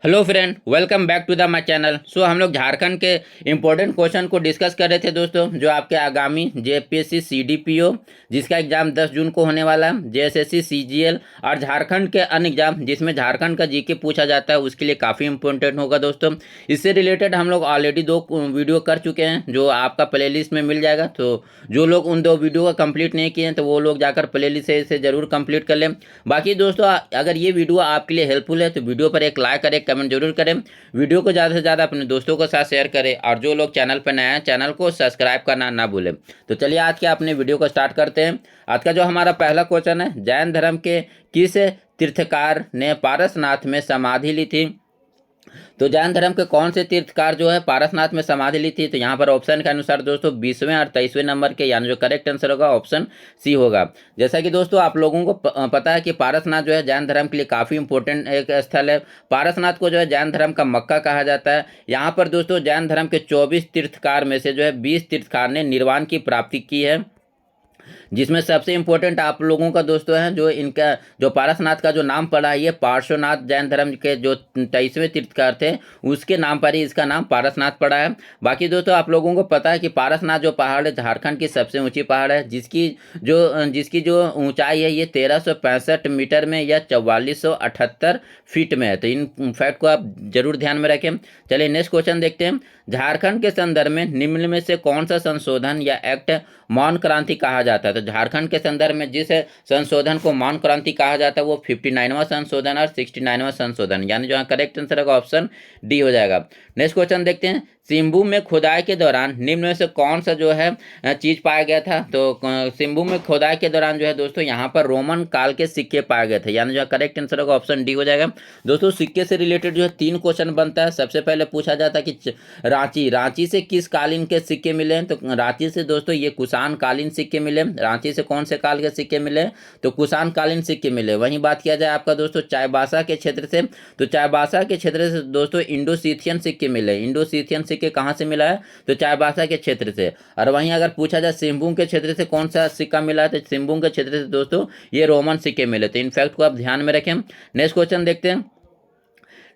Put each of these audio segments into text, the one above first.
Hello friend, welcome back to the my channel. हम लोग झारखंड के इम्पोर्टेंट क्वेश्चन को डिस्कस कर रहे थे दोस्तों, जो आपके आगामी जेपीएससी सीडीपीओ जिसका एग्जाम 10 जून को होने वाला है, जेएसएससी सीजीएल और झारखंड के अन्य एग्जाम जिसमें झारखंड का जीके पूछा जाता है, उसके लिए काफ़ी इंपॉर्टेंट होगा दोस्तों। इससे रिलेटेड हम लोग ऑलरेडी 2 वीडियो कर चुके हैं, जो आपका प्ले लिस्ट में मिल जाएगा। तो जो लोग उन 2 वीडियो का कंप्लीट नहीं किए हैं तो वो लोग जाकर प्ले लिस्ट से इसे ज़रूर कंप्लीट कर लें। बाकी दोस्तों, अगर ये वीडियो आपके लिए हेल्पफुल है तो वीडियो पर एक लाइक करें, कमेंट जरूर करें, वीडियो को ज़्यादा से ज़्यादा अपने दोस्तों के साथ शेयर करें, और जो लोग चैनल पर नए हैं चैनल को सब्सक्राइब करना ना भूलें। तो चलिए आज के अपने वीडियो को स्टार्ट करते हैं। आज का जो हमारा पहला क्वेश्चन है, जैन धर्म के किस तीर्थकार ने पारसनाथ में समाधि ली थी? तो जैन धर्म के कौन से तीर्थकार जो है पारसनाथ में समाधि ली थी? तो यहाँ पर ऑप्शन के अनुसार दोस्तों 20वें और 23वें नंबर के, यानी जो करेक्ट आंसर होगा ऑप्शन सी होगा। जैसा कि दोस्तों आप लोगों को पता है कि पारसनाथ जो है जैन धर्म के लिए काफ़ी इंपॉर्टेंट एक स्थल है। पारसनाथ को जो है जैन धर्म का मक्का कहा जाता है। यहाँ पर दोस्तों जैन धर्म के 24 तीर्थकार में से जो है 20 तीर्थकार ने निर्वाण की प्राप्ति की है, जिसमें सबसे इंपॉर्टेंट आप लोगों का दोस्तों है जो इनका जो पारसनाथ का जो नाम पड़ा है, ये पार्श्वनाथ जैन धर्म के जो 23वें तीर्थकार थे उसके नाम पर ही इसका नाम पारसनाथ पड़ा है। बाकी दोस्तों आप लोगों को पता है कि पारसनाथ जो पहाड़ है झारखंड की सबसे ऊंची पहाड़ है, जिसकी जो ऊंचाई है ये 1365 मीटर में या 4478 फीट में है। तो इन फैक्ट को आप जरूर ध्यान में रखें। चलिए नेक्स्ट क्वेश्चन देखते हैं। झारखंड के संदर्भ में निम्न में से कौन सा संशोधन या एक्ट मौन क्रांति कहा जाता है? तो झारखंड के संदर्भ में जिस संशोधन को मौन क्रांति कहा जाता है वो 59वां संशोधन और 69वां संशोधन, यानी जो करेक्ट आंसर होगा ऑप्शन डी हो जाएगा। नेक्स्ट क्वेश्चन देखते हैं। सिम्बू में खुदाई के दौरान निम्न में से कौन सा जो है चीज पाया गया था? तो सिम्बू में खुदाई के दौरान जो है दोस्तों यहाँ पर रोमन काल के सिक्के पाए गए थे, यानी जो करेक्ट आंसर होगा ऑप्शन डी हो जाएगा। दोस्तों सिक्के से रिलेटेड जो है 3 क्वेश्चन बनता है। सबसे पहले पूछा जाता है कि रांची से किस कालीन के सिक्के मिले? तो रांची से दोस्तों ये कुषाण कालीन सिक्के मिले। रांची से कौन से काल के सिक्के मिले? तो कुषाण कालीन सिक्के मिले। वहीं बात किया जाए आपका दोस्तों चाईबासा के क्षेत्र से, तो चाईबासा के क्षेत्र से दोस्तों इंडोसीथियन सिक्के मिले। इंडोसीथियन सिक्के कहाँ से मिला है? तो चाईबासा के क्षेत्र से। और वहीं अगर पूछा जाए सिंहभूम के क्षेत्र से कौन सा सिक्का मिला है, तो सिंहभूम के क्षेत्र से दोस्तों ये रोमन सिक्के मिले। तो इन फैक्ट को आप ध्यान में रखें। नेक्स्ट क्वेश्चन देखते हैं।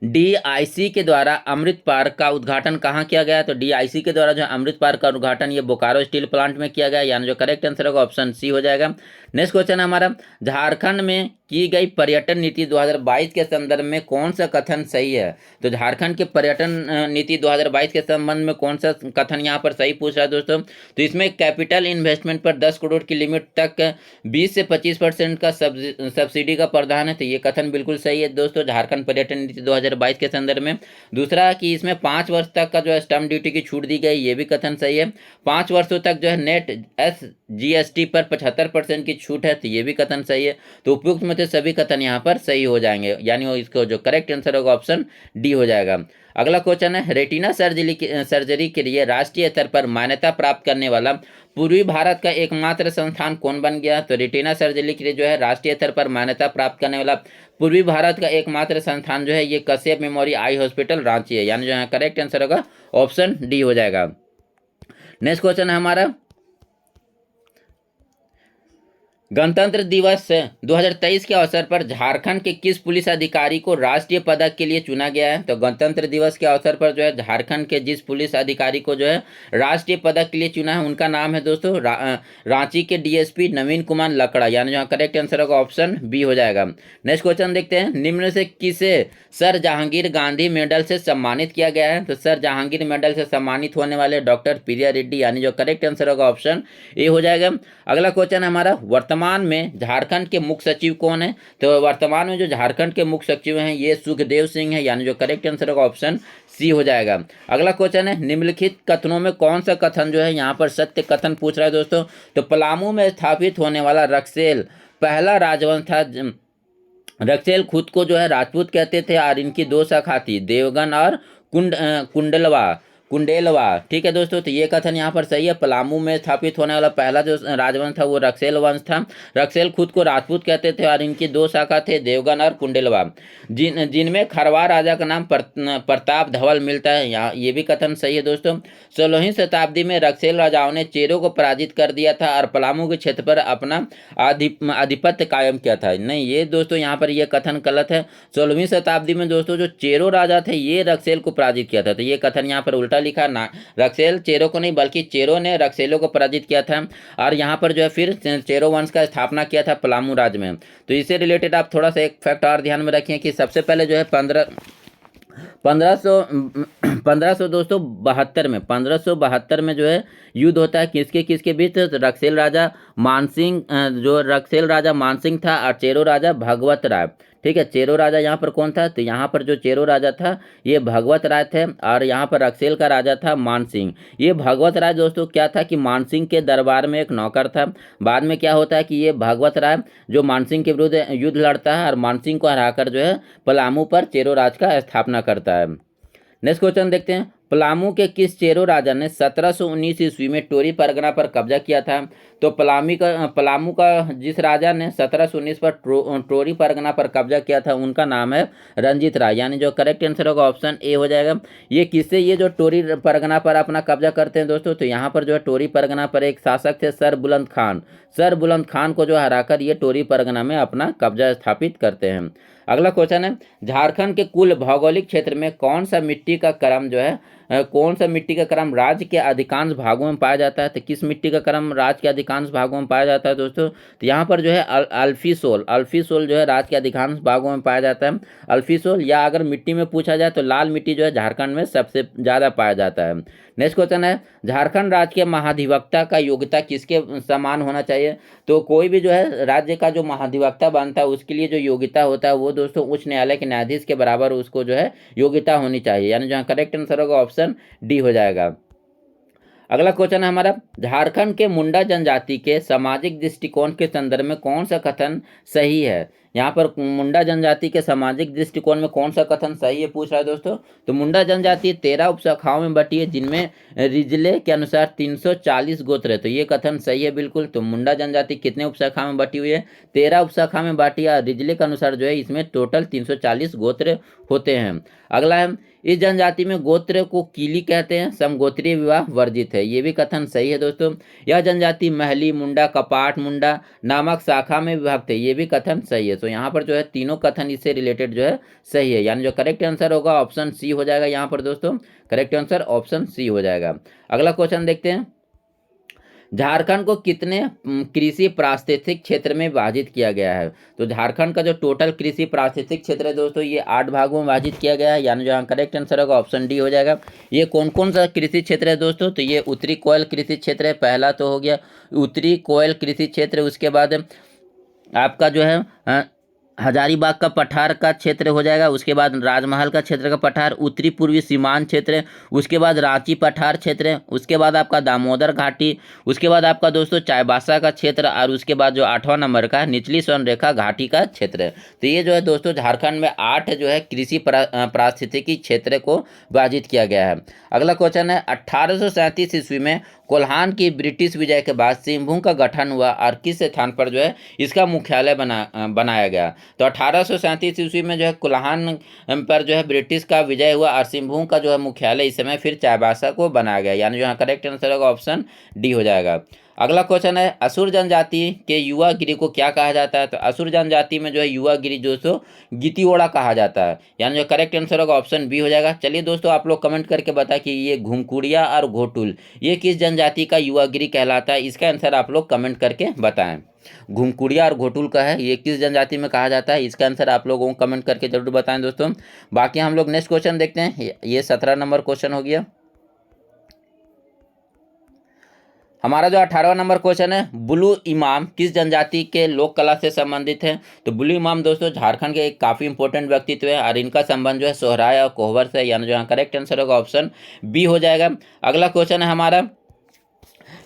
डीआईसी के द्वारा अमृत पार्क का उद्घाटन कहाँ किया गया? तो डीआईसी के द्वारा जो अमृत पार्क का उद्घाटन ये बोकारो स्टील प्लांट में किया गया, यानी जो करेक्ट आंसर होगा ऑप्शन सी हो जाएगा। नेक्स्ट क्वेश्चन है हमारा, झारखंड में की गई पर्यटन नीति 2022 के संदर्भ में कौन सा कथन सही है? तो झारखंड के पर्यटन नीति 2022 के संबंध में कौन सा कथन यहाँ पर सही पूछ रहा है दोस्तों? तो इसमें कैपिटल इन्वेस्टमेंट पर 10 करोड़ की लिमिट तक 20 से 25% का सब्सिडी का प्रावधान है। तो ये कथन बिल्कुल सही है दोस्तों झारखंड पर्यटन नीति 2022 के संदर्भ में। दूसरा कि इसमें 5 वर्ष तक का जो है स्टैंप ड्यूटी की छूट दी गई, ये भी कथन सही है। 5 वर्षों तक जो है नेट SGST पर 75% की छूट है, तो ये भी कथन सही है। तो उपयुक्त में सभी कथन यहाँ पर सही हो जाएंगे, यानी इसको जो करेक्ट आंसर होगा ऑप्शन डी हो जाएगा। अगला क्वेश्चन है, रेटिना सर्जरी के लिए राष्ट्रीय स्तर पर मान्यता प्राप्त करने वाला पूर्वी भारत का एकमात्र संस्थान कौन बन गया? तो रेटिना सर्जरी के लिए जो है राष्ट्रीय स्तर पर मान्यता प्राप्त करने वाला पूर्वी भारत का एकमात्र संस्थान जो है ये Kashyap memory eye hospital Ranchi है, यानी जो है करेक्ट आंसर होगा ऑप्शन डी हो जाएगा। नेक्स्ट क्वेश्चन है हमारा, गणतंत्र दिवस 2023 के अवसर पर झारखंड के किस पुलिस अधिकारी को राष्ट्रीय पदक के लिए चुना गया है? तो गणतंत्र दिवस के अवसर पर जो है झारखंड के जिस पुलिस अधिकारी को जो है राष्ट्रीय पदक के लिए चुना है उनका नाम है दोस्तों रांची के डीएसपी नवीन कुमार लकड़ा, यानी जो करेक्ट आंसर होगा ऑप्शन बी हो जाएगा। नेक्स्ट क्वेश्चन देखते हैं। निम्न से किसे सर जहांगीर गांधी मेडल से सम्मानित किया गया है? तो सर जहांगीर मेडल से सम्मानित होने वाले डॉक्टर प्रिया रेड्डी, यानी जो करेक्ट आंसर होगा ऑप्शन ए हो जाएगा। अगला क्वेश्चन है हमारा, वर्तमान में झारखंड के मुख्य सचिव कौन है? तो वर्तमान में जो झारखंड के मुख्य सचिव हैं ये सुखदेव सिंह है, यानी जो करेक्ट आंसर होगा ऑप्शन सी हो जाएगा। अगला क्वेश्चन है, निम्नलिखित कथनों में कौन सा कथन जो है यहाँ पर सत्य कथन पूछ रहा है दोस्तों? तो पलामू में स्थापित होने वाला रक्सेल पहला राजवंश था। रक्सेल खुद को जो है राजपूत कहते थे और इनकी 2 शाखा थी, देवगन और कुंडलवा। कुंडेलवा। ठीक है दोस्तों, तो ये कथन यहाँ पर सही है। पलामू में स्थापित होने वाला पहला जो राजवंश था वो रक्सेल वंश था। रक्सेल खुद को राजपूत कहते थे और इनकी दो शाखा थे, देवगन और कुंडेलवा, जिनमें खरवार राजा का नाम प्रताप धवल मिलता है। यहाँ ये भी कथन सही है दोस्तों। 16वीं शताब्दी में रक्सेल राजाओं ने चेरों को पराजित कर दिया था और पलामू के क्षेत्र पर अपना आधिपत्य कायम किया था। नहीं, ये दोस्तों यहाँ पर ये कथन गलत है। 16वीं शताब्दी में दोस्तों जो चेरो राजा थे ये रक्सेल को पराजित किया था, तो ये कथन यहाँ पर उल्टा लिखा ना, रक्सेल चेरो को नहीं बल्कि चेरो ने रक्सेलों को पराजित किया था और यहाँ पर जो है फिर चेरो वंश का स्थापना किया था पलामू राज्य में। तो इससे रिलेटेड आप थोड़ा सा एक फैक्ट और ध्यान में रखें कि सबसे पहले जो है 1572 में जो है युद्ध होता है किसके किसके बीच, रक्सेल राजा मानसिंह, जो रक्सेल राजा मानसिंह था और चेरो राजा भगवत राय। ठीक है, चेरो राजा यहाँ पर कौन था, तो यहाँ पर जो चेरो राजा था ये भगवत राय थे और यहाँ पर रक्सेल का राजा था मानसिंह। ये भगवत राय दोस्तों क्या था कि मानसिंह के दरबार में एक नौकर था। बाद में क्या होता है कि ये भगवत राय जो मानसिंह के विरुद्ध युद्ध लड़ता है और मानसिंह को हराकर जो है पलामू पर चेरो राज का स्थापना करता है। नेक्स्ट क्वेश्चन देखते हैं, पलामू के किस चेरो राजा ने 1719 ईस्वी में टोरी परगना पर कब्जा किया था। तो पलामू का जिस राजा ने 1719 पर टोरी परगना पर कब्जा किया था उनका नाम है रंजीत राय, यानी जो करेक्ट आंसर होगा ऑप्शन ए हो जाएगा। ये किससे ये जो टोरी परगना पर अपना कब्जा करते हैं दोस्तों, तो यहाँ पर जो है टोरी परगना पर एक शासक थे सर बुलंद खान। सर बुलंद खान को जो हराकर ये टोरी परगना में अपना कब्जा स्थापित करते हैं। अगला क्वेश्चन है, झारखंड के कुल भौगोलिक क्षेत्र में कौन सा मिट्टी का क्रम जो है कौन सा मिट्टी का क्रम राज्य के अधिकांश भागों में पाया जाता है। तो किस मिट्टी का क्रम राज्य के अधिकांश भागों में पाया जाता है दोस्तों, तो यहाँ पर जो है अल्फीसोल जो है राज्य के अधिकांश भागों में पाया जाता है। अल्फीसोल, या अगर मिट्टी में पूछा जाए तो लाल मिट्टी जो है झारखंड में सबसे ज़्यादा पाया जाता है। नेक्स्ट क्वेश्चन है, झारखंड राज्य के महाधिवक्ता का योग्यता किसके समान होना चाहिए। तो कोई भी जो है राज्य का जो महाधिवक्ता बनता है उसके लिए जो योग्यता होता है वो दोस्तों उच्च न्यायालय के न्यायाधीश के बराबर उसको जो है योग्यता होनी चाहिए, यानी जहाँ करेक्ट आंसर होगा ऑप्शन डी हो जाएगा। अगला क्वेश्चन है हमारा, झारखंड के मुंडा जनजाति के सामाजिक दृष्टिकोण के संदर्भ में कौन सा कथन सही है। यहाँ पर मुंडा जनजाति के सामाजिक दृष्टिकोण में कौन सा कथन सही है पूछ रहा है दोस्तों। तो मुंडा जनजाति 13 उपशाखाओं में बटी है जिनमें रिजले के अनुसार 340 गोत्र है, तो ये कथन सही है बिल्कुल। तो मुंडा जनजाति कितने उपशाखा में बटी हुई है, 13 उपशाखा में बाटी है। रिजले के अनुसार जो है इसमें टोटल 340 गोत्र होते हैं। अगला है, इस जनजाति में गोत्र को कीली कहते हैं, समगोत्रीय विवाह वर्जित है, ये भी कथन सही है दोस्तों। यह जनजाति महली मुंडा कपाट मुंडा नामक शाखा में विभक्त है, ये भी कथन सही है। तो यहाँ पर जो है तीनों कथन इससे रिलेटेड जो है सही है, यानी जो करेक्ट आंसर होगा ऑप्शन सी हो जाएगा। यहाँ पर दोस्तों करेक्ट आंसर ऑप्शन सी हो जाएगा। अगला क्वेश्चन देखते हैं, झारखंड को कितने कृषि पारिस्थितिक क्षेत्र में विभाजित किया गया है। तो झारखंड का जो टोटल कृषि पारिस्थितिक क्षेत्र है दोस्तों ये 8 भागों में विभाजित किया गया है, यानी जो करेक्ट आंसर होगा ऑप्शन डी हो जाएगा। ये कौन कौन सा कृषि क्षेत्र है दोस्तों, तो ये उत्तरी कोयल कृषि क्षेत्र है, पहला तो हो गया उत्तरी कोयल कृषि क्षेत्र। उसके बाद आपका जो है हजारीबाग का पठार का क्षेत्र हो जाएगा। उसके बाद राजमहल का क्षेत्र का पठार, उत्तरी पूर्वी सीमांत क्षेत्र है। उसके बाद रांची पठार क्षेत्र है। उसके बाद आपका दामोदर घाटी। उसके बाद आपका दोस्तों चाईबासा का क्षेत्र और उसके बाद जो 8वां नंबर का निचली स्वर्ण रेखा घाटी का क्षेत्र है। तो ये जो है दोस्तों झारखंड में 8 जो है कृषि पारिस्थितिकी क्षेत्र को विभाजित किया गया है। अगला क्वेश्चन है, 1837 ईस्वी में कोल्हान की ब्रिटिश विजय के बाद सिंहभूम का गठन हुआ और किस स्थान पर जो है इसका मुख्यालय बनाया गया। तो 1837 ईस्वी में जो है कोल्हान पर जो है ब्रिटिश का विजय हुआ और सिंहभूम का जो है मुख्यालय इस समय फिर चाईबासा को बनाया गया, यानी जो यहाँ करेक्ट आंसर होगा ऑप्शन डी हो जाएगा। अगला क्वेश्चन है, असुर जनजाति के युवा गिरी को क्या कहा जाता है। तो असुर जनजाति में जो है युवा गिरी दोस्तों गितियोड़ा कहा जाता है, यानी जो करेक्ट आंसर होगा ऑप्शन बी हो जाएगा। चलिए दोस्तों आप लोग कमेंट करके बताएं कि ये घुमकुड़िया और घोटुल ये किस जनजाति का युवा गिरी कहलाता है, इसका आंसर आप लोग कमेंट करके बताएं। घुमकुड़िया और घोटुल का है, ये किस जनजाति में कहा जाता है, इसका आंसर आप लोगों को कमेंट करके जरूर बताएं दोस्तों। बाकी हम लोग नेक्स्ट क्वेश्चन देखते हैं, ये 17 नंबर क्वेश्चन हो गया। हमारा जो 18वां नंबर क्वेश्चन है, बुलू इमाम किस जनजाति के लोक कला से संबंधित है। तो बुलू इमाम दोस्तों झारखंड के एक काफ़ी इंपॉर्टेंट व्यक्तित्व है और इनका संबंध जो है सोहराय और कोहबर से, यानी जो करेक्ट आंसर होगा ऑप्शन बी हो जाएगा। अगला क्वेश्चन है हमारा,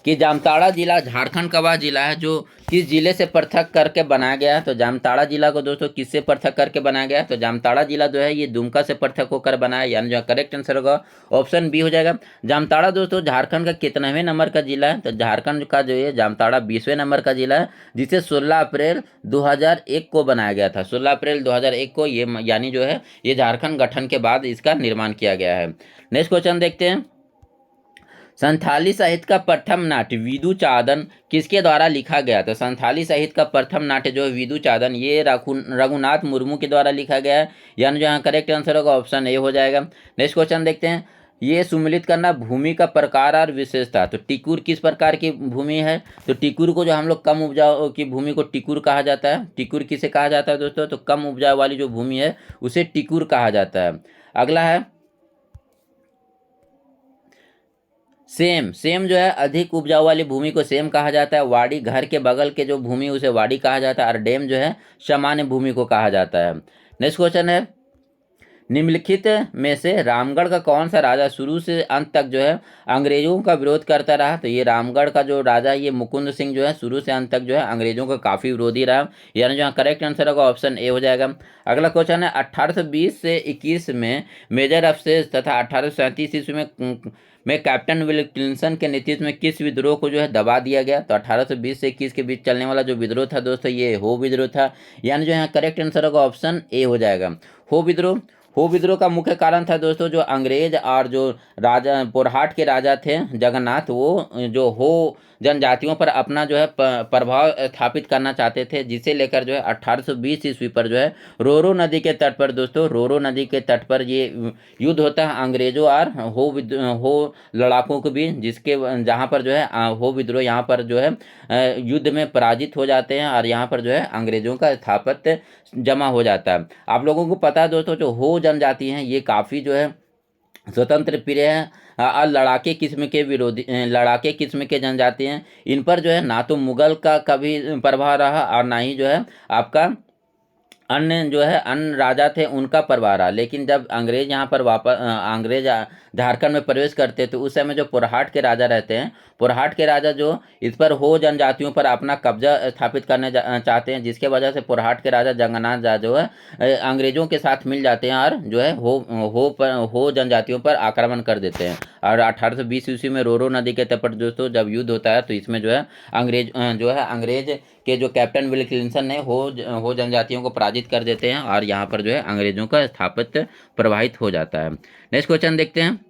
कि जामताड़ा जिला झारखंड का वह जिला है जो किस जिले से पृथक करके बनाया गया है। तो जामताड़ा जिला को दोस्तों किससे पृथक करके बनाया गया है? तो जामताड़ा जिला जो है ये दुमका से पृथक होकर बना है, यानी जो करेक्ट आंसर होगा ऑप्शन बी हो जाएगा। जामताड़ा दोस्तों झारखंड का कितनावें नंबर का जिला है? तो झारखंड का जो ये जामताड़ा 20वें नंबर का जिला है, जिसे 16 अप्रैल 2001 को बनाया गया था। 16 अप्रैल 2001 को ये यानी जो है ये झारखंड गठन के बाद इसका निर्माण किया गया है। नेक्स्ट क्वेश्चन देखते हैं। संथाली साहित्य का प्रथम नाट्य विदु चादन किसके द्वारा लिखा गया? तो संथाली साहित्य का प्रथम नाट्य जो है विदु चादन ये रघुनाथ मुर्मू के द्वारा लिखा गया है, यानी जो यहाँ करेक्ट आंसर होगा ऑप्शन ए हो जाएगा। नेक्स्ट क्वेश्चन देखते हैं। ये सुमिलित करना भूमि का प्रकार और विशेषता। तो टिकुर किस प्रकार की भूमि है? तो टिकुर को जो हम लोग कम उपजाऊ की भूमि को टिकुर कहा जाता है। टिकुर किसे कहा जाता है दोस्तों? तो कम उपजाऊ वाली जो भूमि है उसे टिकुर कहा जाता है। अगला है सेम जो है अधिक उपजाऊ वाली भूमि को सेम कहा जाता है। वाड़ी घर के बगल के जो भूमि उसे वाड़ी कहा जाता है, और डैम जो है सामान्य भूमि को कहा जाता है। नेक्स्ट क्वेश्चन है। निम्नलिखित में से रामगढ़ का कौन सा राजा शुरू से अंत तक जो है अंग्रेजों का विरोध करता रहा? तो ये रामगढ़ का जो राजा ये मुकुंद सिंह जो है शुरू से अंत तक जो है अंग्रेजों का काफ़ी विरोधी रहा, यानी जो करेक्ट आंसर होगा ऑप्शन ए हो जाएगा। अगला क्वेश्चन है। 1820 से 21 में मेजर अफसेस तथा 1837 ईस्वी में कैप्टन विल्किंसन के नेतृत्व में किस विद्रोह को जो है दबा दिया गया? तो 1820 से 21 के बीच चलने वाला जो विद्रोह था दोस्तों ये हो विद्रोह था, यानी जो यहाँ करेक्ट आंसर होगा ऑप्शन ए हो जाएगा। हो विद्रोह का मुख्य कारण था दोस्तों जो अंग्रेज और जो राजा पोरहाट के राजा थे जगन्नाथ, वो जो हो जनजातियों पर अपना जो है प्रभाव स्थापित करना चाहते थे, जिसे लेकर जो है 1820 ईस्वी पर जो है रोरो नदी के तट पर दोस्तों रोरो नदी के तट पर ये युद्ध होता है अंग्रेजों और हो लड़ाकों के बीच, जिसके जहाँ पर जो है हो विद्रोह यहाँ पर जो है युद्ध में पराजित हो जाते हैं और यहाँ पर जो है अंग्रेजों का स्थापत्य जमा हो जाता है। आप लोगों को पता है दोस्तों जो हो जनजाति हैं ये काफ़ी जो है स्वतंत्र प्रिय है और लड़ाके किस्म के जनजाति हैं। इन पर जो है ना तो मुगल का कभी प्रभाव रहा और ना ही जो है आपका अन्य जो है अन्य राजा थे उनका प्रभाव रहा। लेकिन जब अंग्रेज यहाँ पर अंग्रेज झारखंड में प्रवेश करते तो उस समय जो पोरहाट के राजा रहते हैं, पोरहाट के राजा जो इस पर हो जनजातियों पर अपना कब्जा स्थापित करने चाहते हैं, जिसके वजह से पोरहाट के राजा जगन्नाथ जो है अंग्रेजों के साथ मिल जाते हैं और जो है हो जनजातियों पर आक्रमण कर देते हैं। और 1820 ईस्वी में रोरो नदी के तट पर दोस्तों जब युद्ध होता है तो इसमें जो है अंग्रेज के जो कैप्टन विल्किंसन ने हो जनजातियों को पराजित कर देते हैं और यहाँ पर जो है अंग्रेजों का स्थापत्य प्रभावित हो जाता है। नेक्स्ट क्वेश्चन देखते हैं।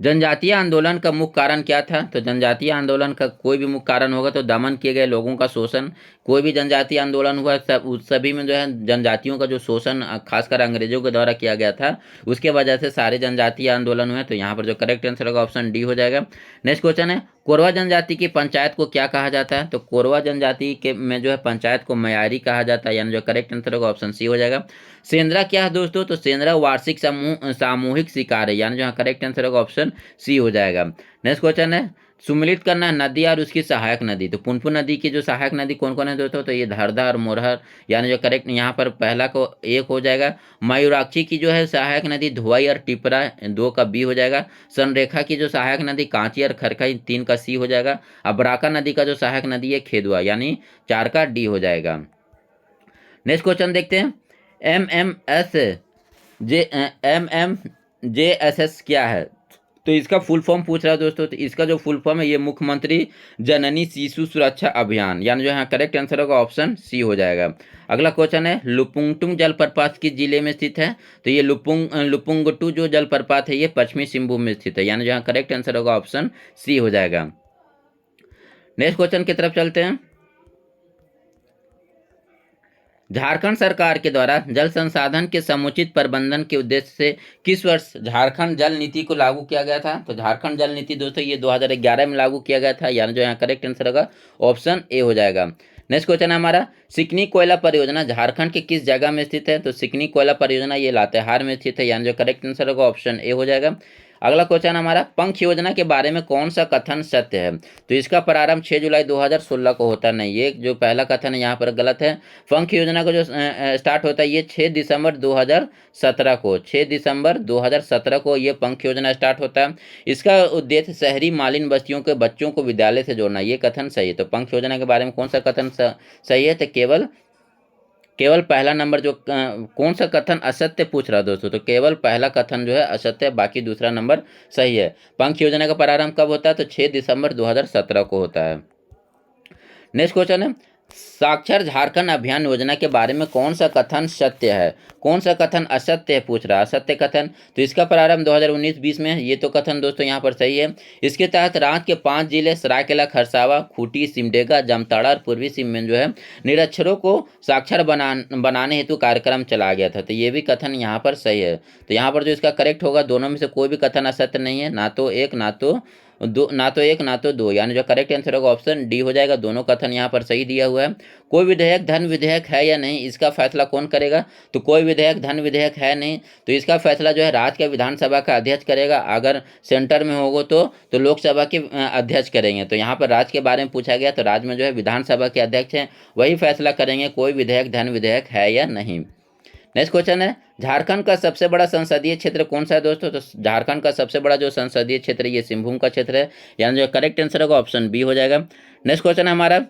जनजातीय आंदोलन का मुख्य कारण क्या था? तो जनजातीय आंदोलन का कोई भी मुख्य कारण होगा तो दमन किए गए लोगों का शोषण। कोई भी जनजातीय आंदोलन हुआ सभी में जो है जनजातियों का जो शोषण खासकर अंग्रेजों के द्वारा किया गया था, उसके वजह से सारे जनजातीय आंदोलन हुए। तो यहाँ पर जो करेक्ट आंसर होगा ऑप्शन डी हो जाएगा। नेक्स्ट क्वेश्चन है। कोरवा जनजाति की पंचायत को क्या कहा जाता है? तो कोरवा जनजाति के में जो है पंचायत को मयारी कहा जाता है, यानी जो करेक्ट आंसर होगा ऑप्शन सी हो जाएगा। सेंद्रा क्या है दोस्तों? तो सेंद्रा वार्षिक सामूहिक शिकार है, यानी जो करेक्ट आंसर होगा ऑप्शन सी हो जाएगा। नेक्स्ट क्वेश्चन है। सुमिलित करना है नदी और उसकी सहायक नदी। तो पुनपुन नदी की जो सहायक नदी कौन कौन है दोस्तों? तो ये धरधा और मोरहर, यानी जो करेक्ट यहाँ पर पहला को एक हो जाएगा। मयूराक्षी की जो है सहायक नदी धुआई और टिपरा 2 का बी हो जाएगा। सनरेखा की जो सहायक नदी कांची और खरखई 3 का सी हो जाएगा। अबराका नदी का जो सहायक नदी है खेदुआ, यानी 4 का डी हो जाएगा। नेक्स्ट क्वेश्चन देखते हैं। MMJSS क्या है? तो इसका फुल फॉर्म पूछ रहा है दोस्तों। तो इसका जो फुल फॉर्म है ये मुख्यमंत्री जननी शिशु सुरक्षा अभियान, यानी जो यहाँ करेक्ट आंसर होगा ऑप्शन सी हो जाएगा। अगला क्वेश्चन है। लुपुंगटुंग जलप्रपात किस जिले में स्थित है? तो ये लुपुंगटू जो जलप्रपात है ये पश्चिमी सिंहभूम में स्थित है, यानी जहाँ करेक्ट आंसर होगा ऑप्शन सी हो जाएगा। नेक्स्ट क्वेश्चन की तरफ चलते हैं। झारखंड सरकार के द्वारा जल संसाधन के समुचित प्रबंधन के उद्देश्य से किस वर्ष झारखंड जल नीति को लागू किया गया था? तो झारखंड जल नीति दोस्तों ये 2011 में लागू किया गया था, यानी जो यहाँ करेक्ट आंसर होगा ऑप्शन ए हो जाएगा। नेक्स्ट क्वेश्चन है हमारा। सिकनी कोयला परियोजना झारखंड के किस जगह में स्थित है? तो सिकनी कोयला परियोजना ये लातेहार में स्थित है, यानी जो करेक्ट आंसर होगा ऑप्शन ए हो जाएगा। अगला क्वेश्चन हमारा, पंख योजना के बारे में कौन सा कथन सत्य है? तो इसका प्रारंभ 6 जुलाई 2016 को होता नहीं, ये जो पहला कथन है यहाँ पर गलत है। पंख योजना का जो स्टार्ट होता है ये 6 दिसंबर 2017 को, 6 दिसंबर 2017 को ये पंख योजना स्टार्ट होता है। इसका उद्देश्य शहरी मालिन बस्तियों के बच्चों को विद्यालय से जोड़ना, ये कथन सही है। तो पंख योजना के बारे में कौन सा कथन सही है? तो केवल पहला नंबर जो कौन सा कथन असत्य पूछ रहा है दोस्तों, तो केवल पहला कथन जो है असत्य है, बाकी दूसरा नंबर सही है। पंख योजना का प्रारंभ कब होता है? तो 6 दिसंबर 2017 को होता है। नेक्स्ट क्वेश्चन है, साक्षर झारखंड अभियान योजना के बारे में कौन सा कथन सत्य है? कौन सा कथन असत्य है पूछ रहा है, असत्य कथन। तो इसका प्रारंभ 2019-20 में, ये तो कथन दोस्तों यहाँ पर सही है। इसके तहत राज्य के 5 जिले सरायकेला, खरसावा, खूंटी, सिमडेगा, जामताड़ा और पूर्वी सिंह में जो है निरक्षरों को साक्षर बनाने हेतु कार्यक्रम चलाया गया था। तो ये भी कथन यहाँ पर सही है। तो यहाँ पर जो इसका करेक्ट होगा, दोनों में से कोई भी कथन असत्य नहीं है, ना तो एक ना तो दो, यानी जो करेक्ट आंसर होगा ऑप्शन डी हो जाएगा। दोनों कथन यहाँ पर सही दिया हुआ है। कोई विधेयक धन विधेयक है या नहीं, इसका फैसला कौन करेगा? तो कोई विधेयक धन विधेयक है नहीं, तो इसका फैसला जो है राज्य के विधानसभा का अध्यक्ष करेगा। अगर सेंटर में होगा तो लोकसभा के अध्यक्ष करेंगे। तो यहाँ पर राज्य के बारे में पूछा गया, तो राज्य में जो है विधानसभा के अध्यक्ष हैं, वही फैसला करेंगे कोई विधेयक धन विधेयक है या नहीं। नेक्स्ट क्वेश्चन है, झारखंड का सबसे बड़ा संसदीय क्षेत्र कौन सा है दोस्तों? तो झारखंड का सबसे बड़ा जो संसदीय क्षेत्र है ये सिंहभूम का क्षेत्र है, यानी जो करेक्ट आंसर होगा ऑप्शन बी हो जाएगा। नेक्स्ट क्वेश्चन है हमारा,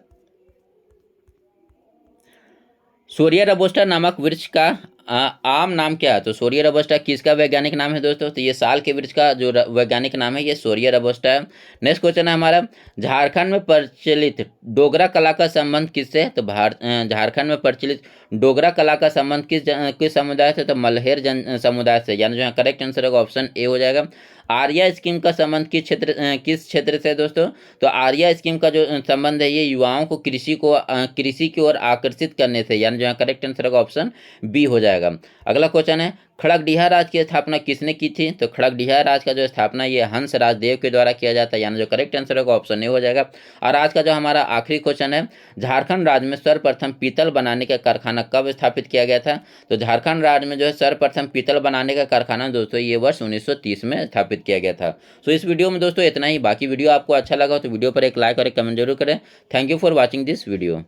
सोरिया रोबस्टा नामक वृक्ष का आम नाम क्या है? तो सोरिया रोबस्टा किसका वैज्ञानिक नाम है दोस्तों? तो ये साल के वृक्ष का जो वैज्ञानिक नाम है ये सोरिया रोबस्टा है। नेक्स्ट क्वेश्चन है हमारा, झारखंड में प्रचलित डोगरा कला का संबंध किससे है? तो झारखंड में प्रचलित डोगरा कला का संबंध किस समुदाय से? तो मल्हेर जन समुदाय से, यानी जो है करेक्ट आंसर होगा ऑप्शन ए हो जाएगा। आर्या स्कीम का संबंध किस क्षेत्र से है दोस्तों? तो आर्या स्कीम का जो संबंध है ये युवाओं को कृषि की ओर आकर्षित करने से, यानी जो है करेक्ट आंसर होगा ऑप्शन बी हो जाएगा। अगला क्वेश्चन है, खड़गडिहा राज की स्थापना किसने की थी? तो खड़गडिहा राज का जो स्थापना ये हंस राजदेव के द्वारा किया जाता है, यानी जो करेक्ट आंसर होगा ऑप्शन ए हो जाएगा। और आज का जो हमारा आखिरी क्वेश्चन है, झारखंड राज्य में सर्वप्रथम पीतल बनाने का कारखाना कब स्थापित किया गया था? तो झारखंड राज्य में जो है सर्वप्रथम पीतल बनाने का कारखाना दोस्तों ये वर्ष 1930 में स्थापित किया गया था। तो इस वीडियो में दोस्तों इतना ही। बाकी वीडियो आपको अच्छा लगा तो वीडियो पर एक लाइक और एक कमेंट जरूर करें। Thank you for watching this video.